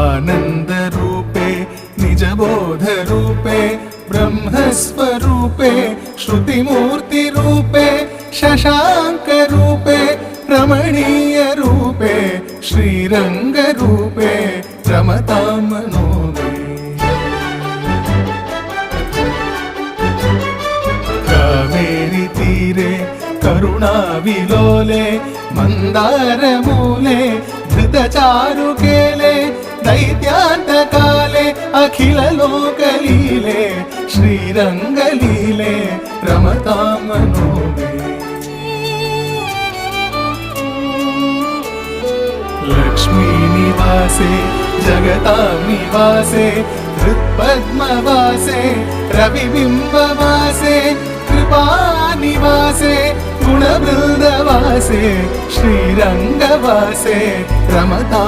आनन्दरूपे निजबोधरूपे ब्रह्मस्वरूपे श्रुतिमूर्तिरूपे शशाङ्करूपे रमणीयरूपे श्रीरङ्गरूपे रमतां मनो मे। कावेरी तीरे करुणाविलोले मन्दारमूले धृतचारुकेले दैत्यान्तकाले अखिललोकलीले श्रीरङ्गलीले रमतां मनो मे। लक्ष्मीनिवासे जगतां निवासे हृत्पद्मवासे रविबिम्बवासे कृपानिवासे गुणवृन्दवासे श्रीरङ्गवासे रमतां